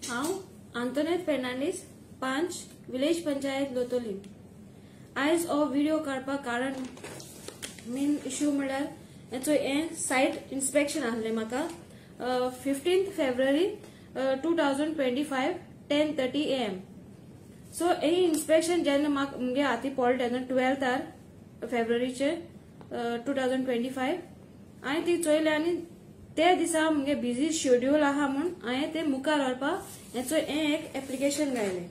हांव आंतोनेत फेर्नांडीस 5 विलेज पंचायत लोतोली। आयज हो व्हिडिओ काडपाक कारण मेन इश्यू म्हणल्यार याचो साइट इन्स्पेक्शन आहले म्हाका 15 फेब्रुवारी 2025 10:30 AM। सो हे इन्स्पेक्शन जेन्ना म्हाका मुगे हाती पडले तेन्ना 12 फेब्रुवारीचे 2025 हांवें ती चोयले आनी ते दिसा मुगे बिजी शेड्यूल आहा म्हूण हांवें ते मुखार व्हरपाक हेचो एक एप्लिकेशन घायलें।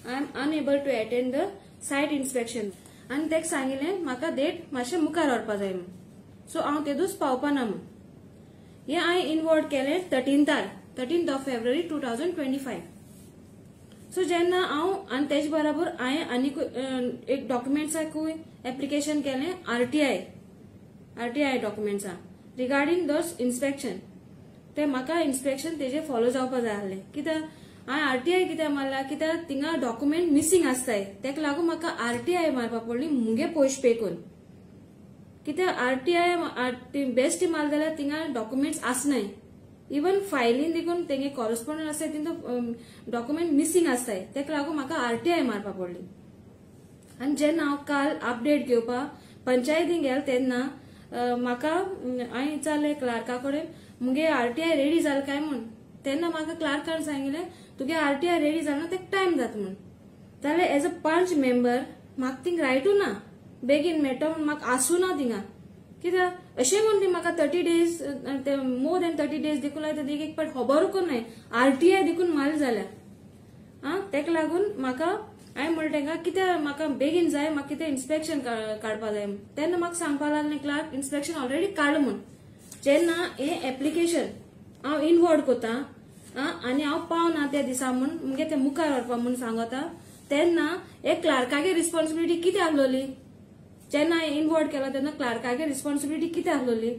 I am unable to attend the site inspection आनी तेका सांगिल्लें म्हाका डेट मातशें मुखार व्हरपा जाय म्हूण। सो हांव तेदूस पावपाना म्हूण हें हांवें इनवॉर्ड केलें 13th of February 2025। सो जेन्ना हांव आनी तेजे बरोबर हांवें आनी एक डॉक्युमेंट्साकूय एप्लिकेशन केलें RTI डॉक्युमेंट्सा रिगार्डिंग दोस इन्स्पेक्शन। ते म्हाका इन्स्पेक्शन तेजे फॉलो जावपा जाय आहलें कित्याक हांवें RTI कित्याक मारला कित्याक थिंगा डॉक्युमेंट मिसिंग आसताय तेका लागून म्हाका RTI मारपा पडली मुगे पयशे पे करून। कित्याक RTI बेस्ट मारले जाल्यार थिंगा डॉक्युमेंट्स आसनाय इवन फायलीन देखून तेंगे कॉरेस्पॉन्डंट आसताय तितून डॉक्युमेंट मिसिंग आसताय तेका लागून म्हाका RTI मारपा पडली। आनी जेन्ना हांव काल अपडेट घेवपा पंचायतीन गेल तेन्ना म्हाका हांवें विचारलें क्लार्का कडेन मुगे RTI रेडी जालें काय म्हूण। तेन्ना म्हाका क्लार्कान सांगिल्लें तुगे RTI रेडी जालें तेका टायम जाता म्हूण। जाल्यार एज अ पंच मेंबर म्हाका थिंग रायटू ना बेगीन मेळटा म्हूण म्हाका आसूं ना थिंगा कित्याक अशें म्हूण ती म्हाका 30 days मोर दॅन 30 days देखून लायता एक पाट खबरूच नाय RTI देखून मारले जाल्यार तेका लागून म्हाका हांवें म्हणलें तेंका कित्याक म्हाका बेगीन जाय म्हाका कितें इन्स्पेक्शन काडपा जाय तेन्ना म्हाका सांगपा लागलें क्लार्क इन्स्पेक्शन ऑलरेडी काडलां म्हूण। जेन्ना हें एप्लिकेशन हांव इनवॉर्ड कोता आनी हांव पावना त्या दिसा म्हूण मुगे ते मुखार व्हरपा म्हूण सांगता तेन्ना हे क्लार्कागे रिस्पॉन्सिबिलिटी कितें आहलोली। जेन्ना हांवें इनवॉर्ड केलो तेन्ना क्लार्कागे रिस्पॉन्सिबिलिटी कितें आहलोली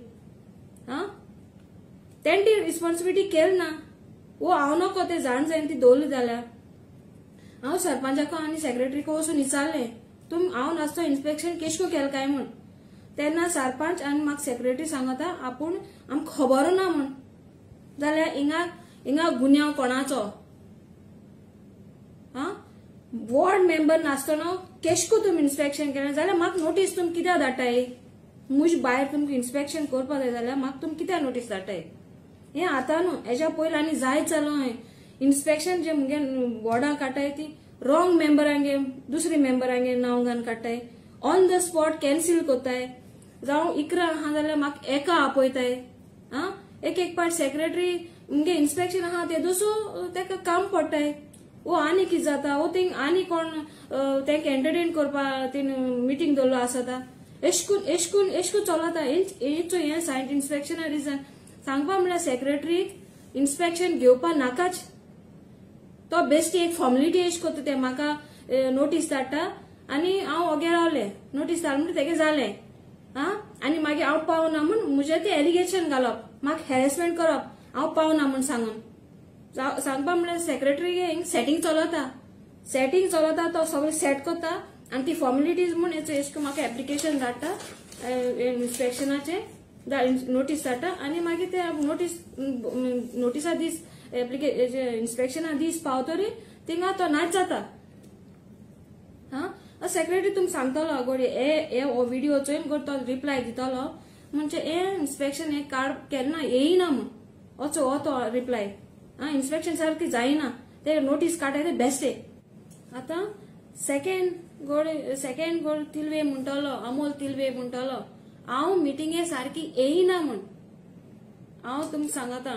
तेणें ती रिस्पॉन्सिबिलिटी केली ना वो हांव नको ते जाण जायन ती दवरली जाल्यार हांव सरपंचाको आनी सेक्रेटरीको वचून विचारलें हांव नासतो इन्स्पेक्शन केशको केलें काय म्हूण। तेन्ना सरपंच आनी म्हाका सेक्रेटरी सांगता आपूण आमकां खबर ना म्हूण। जाल्यार हिंगा गुन्यांव कोणाचो वॉर्ड मेंबर नासतना केशको तुमी इन्स्पेक्शन केलें जाल्यार म्हाका नोटीस तुमी कित्याक धाडटाय मुज भायर तुमकां इन्स्पेक्शन करपा जाय जाल्यार म्हाका तुमी कित्याक नोटीस धाडटाय। हें आतां न्हू हेच्या पयलीं आनी जायत चलोय इन्स्पेक्शन जे मुगे वॉर्डां काडटाय ती रॉंग मेंबरांगे दुसरी मेंबरांगे नांव घालून काडटाय ऑन द स्पॉट कॅन्सील कोत्ताय जावं इकरा आहा जाल्यार म्हाका एका आपयताय एक पाट सेक्रेटरी मुगे इन्स्पेक्शन आहा ते दुसरो तेका काम पडटाय वो आनी कितें जाता वो थिंग आनी कोण तेंका एंटरटेन करपा तीन मिटींग दवरलो आसता एशकून चलता हेचो हें सायट इन्स्पेक्शना रिजन सांगपा म्हळ्यार सेक्रेटरीक इन्स्पेक्शन घेवपा नाकाच तो बेश्टी एक फॉर्मेलिटी एश कोत्ता ते म्हाका नोटीस धाडटा आनी हांव ओगे रावलें नोटीस धाड म्हणटा तेगे जालें आनी मागीर हांव पावना म्हूण म्हजें तें एलिगेशन घालप म्हाका हेरेसमेंट करप हांव पावना म्हूण सांगून सांगपा म्हळ्यार सेक्रेटरी हिंग सेटिंग चलता तो सगळें सेट करता आनी ती फॉर्मेलिटीज म्हूण हेचो एशको म्हाका एप्लिकेशन धाडटा इन्स्पेक्शनाचे नोटीस धाडटा आनी मागीर ते नोटिसा दीस इन्स्पेक्शना दीस पावतरी थिंगा तो नाच जाता सेक्रेटरी तुमकां सांगतलो गोडी हे व्हिडिओ चोयन गोड तो रिप्लाय दितलो म्हणजे हे इन्स्पेक्शन हे कार्ड केन्ना येयना म्हूण असो हो तो रिप्लाय इन्स्पेक्शन सारकी जायना ते नोटीस काडटाय ते बेस्टे। आतां सेकेंड गोड तिलवे म्हणटलो अमोल तिलवे म्हणटलो हांव मिटिंगे सारकी येयना म्हूण हांव तुमकां सांगता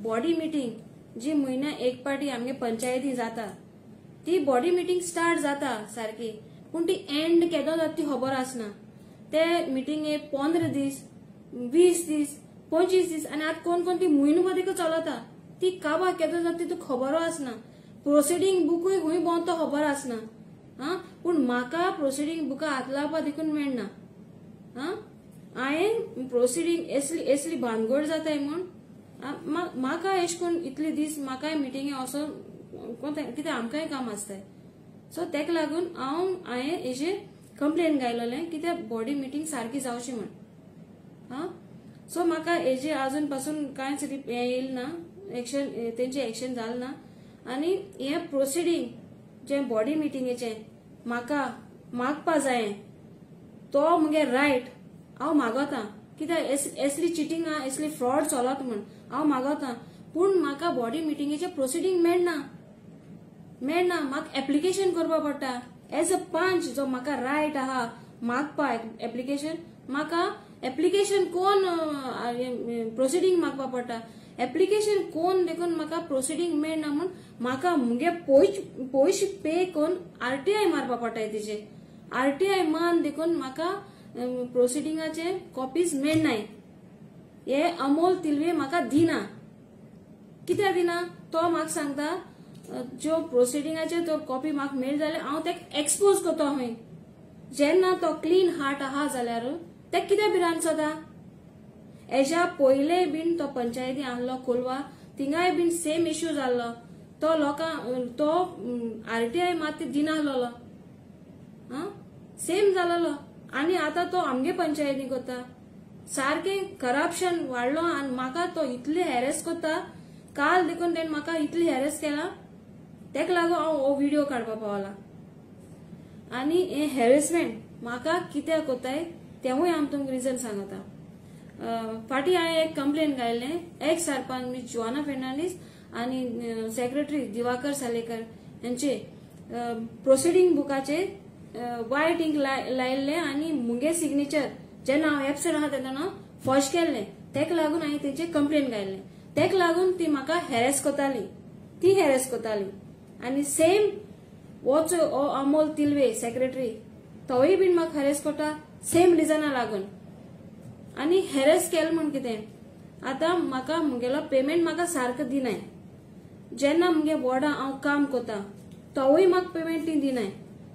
बॉडी मिटींग जी म्हयन्या एक पाटी आमगे पंचायती जाता ती बॉडी मिटींग स्टार्ट जाता सारकी पूण ती एंड केदो जाता ती खबर आसना। ते मिटींगे 15 दीस 20 दीस 25 दीस आनी आतां कोण ती म्हयनो देखून चलता ती काबा केदो जाता ती खबरो आसना प्रोसिडींग बुकूय खूंय भोंवता तो खबर आसना पूण म्हाका प्रोसिडींग बुका हात लावपा देखून मेळना हांवें प्रोसिडींग एसली भानगड जाताय म्हूण म्हाका एशकोन इतले दीस म्हाकाय मिटिंगे असो कितें आमकांय काम आसताय सो तेका लागून हांवें हेजेर कंप्लेन घायलोलें कित्याक बॉडी मिटींग सारकी जावची म्हूण सो म्हाका हेजेर आजून पासून कांयच येयला ना एक्शन तेंचे एक्शन जालें ना आनी हे प्रोसिडींग जे बॉडी मिटिंगेचे म्हाका मागपा जाय तो मुगे रायट हांव मागोता कित्याक असली चिटींग असली फ्रॉड चलत म्हण हांव मागोता पूण म्हाका बॉडी मिटिंगेचे प्रोसिडींग मेळना म्हाका एप्लिकेशन करपा पडटा एज अ पंच जो म्हाका रायट आहा मागपा एप्लिकेशन म्हाका एप्लिकेशन कोण प्रोसिडींग मागपा पडटा एप्लिकेशन कोण देखून म्हाका प्रोसिडींग मेळना म्हण म्हाका मुगे पयशे पे कोन आरटीआय मारपा पडटा तेजे आरटीआय मान देखून म्हाका प्रोसिडींगाचे कॉपीज मेळनाय हे अमोल तिलवे म्हाका दिना कित्याक दिना तो म्हाका सांगता जो प्रोसिडींगाचे तो कॉपी म्हाका मेळ जाल्यार हांव तेका एक्सपोज करता हय जेन्ना तो क्लीन हार्ट आहा जाल्यार ते कित्याक भिरांत सदा हेज्या पयले बीन तो पंचायती आहलो कोलवा थिंगाय बीन सेम इश्यू जाल्लो तो आरटीआय मात दिनाहलो सेम जालोलो आनी आता तो आमगे पंचायती करता सारखे करप्शन वाडलो आनी म्हाका तो इतले हॅरेस करता काल देखून तेणे म्हाका इतली हॅरेस केला तेका लागून हांव हो व्हिडिओ काडपा पावला आनी हे हॅरेसमेंट म्हाका कित्याक कोताय तेवूय हांव तुमकां रिजन सांगता फाटी हांवें एक कंप्लेन घायल्ले एक सरपंच मिस जोआना फेर्नांडीस आनी सेक्रेटरी दिवाकर सालेकर यांचे प्रोसिडींग बुकाचे वायट इंक लायिल्ले आनी मुगे सिग्नेचर जेन्ना हांव एबसेंट आहा तेन्ना फॉश केल्ले तेका लागून हांवें तेंचे कंप्लेन घायल्ले तेका लागून ती म्हाका हॅरेस कोताली आनी सेम होच अमोल तिलवे सेक्रेटरी तोय बीन म्हाका हॅरेस कोता सेम रिजना लागून आनी हॅरेस केले म्हण कितें आतां म्हाका मुगेलो पेमेंट म्हाका सारको दिनाय जेन्ना मुगे बोर्डां हांव काम कोता तोवूय म्हाका पेमेंट ती दिनाय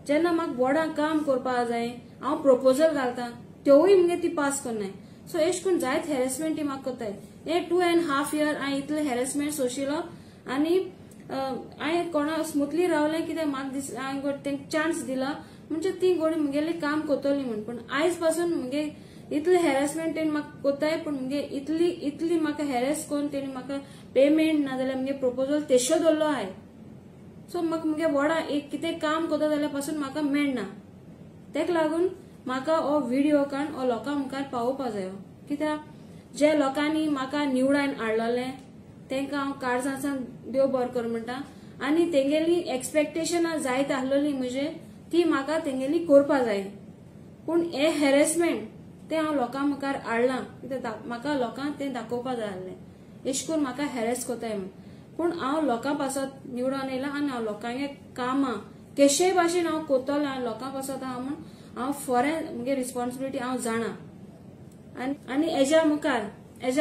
जेन्ना म्हाका बोर्डां काम करपा जाय हांव प्रपोजल घालता त्योवूय मुगे ती पास करनाय सो एश कोन्न जायत हॅरेसमेंट ती म्हाका कोताय हे 2.5 years हांवें इतले हॅरेसमेंट सोशिलो आनी हांवें कोणा स्मुथली रावलें कित्याक म्हाका हांवें तेंका चान्स दिला म्हणजे ती गोडी मुगेली काम कोतली म्हण पूण आयज पासून मुगे इतले हॅरेसमेंट तेणी म्हाका कोताय पूण मुगे इतली म्हाका हॅरेस कोन्न तेणी म्हाका पेमेंट ना जाल्यार मुगे प्रपोजल तेशो दवरलो आहाय सो म्हाका मुगे बोर्डा एक कितें काम कोता जाल्यार पासून म्हाका मेळना तेका लागून म्हाका हो व्हिडिओ काडून हो लोकां मुखार पावोवपा जायो कित्याक जे लोकांनी म्हाका निवडायन हाडलोले तेंका हांव काळजासान देव बरो कर म्हणटा आनी तेंगेली एक्सपेक्टेशनां जायत आहलोली म्हणजे ती म्हाका तेंगेली करपा जाय पूण हे हॅरेसमेंट ते हांव लोकां मुखार हाडलां कित्याक म्हाका लोकांक तें दाखोवपा जाय आहलें एश करून म्हाका हॅरेस कोताय म्हण पूण हांव लोकां पासत निवडून येयलां आनी हांव लोकांगे कामां केशेय भाशेन हांव कोत्तोलें आनी लोकां पासत हांव म्हण हांव फॉरेन मुगे रिस्पॉन्सिबिलिटी हांव जाणा आनी हेज्या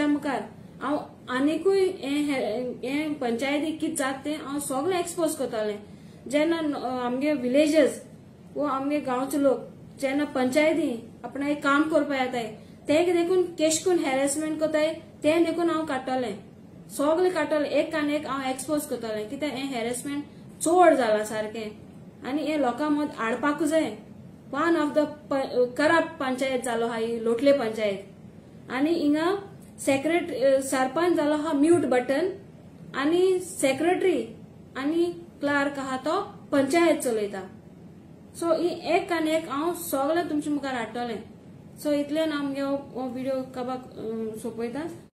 मुखार हांव आनिकूय हे पंचायती कितें जाता तें हांव सगळें एक्सपोज कोत्तोलें जेन्ना आमगे विलेजर्स वो आमगे गांवचे लोक जेन्ना पंचायती आपणाक काम करपा येताय तेंक देखून केश कोन्न हॅरेसमेंट कोताय तें देखून हांव काडटलें सगळें काडटलें एक आनी एक हांव एक्सपोज कोत्तलें कित्याक हें हॅरेसमेंट चड जालां सारकें आनी हें लोकां मद हाडपाकूच जाय one of the corrupt panchayat जालो आहा ही लोटले पंचायत आनी हिंगा सरपंच जालो आहा म्यूट बटन आनी सेक्रेटरी आनी क्लार्क आहा तो पंचायत चलयता सो ही एक आनी एक हांव सगळें तुमचे मुखार हाडटलें सो इतल्यान हांव मुगे हो व्हिडिओ काबाक सोंपयता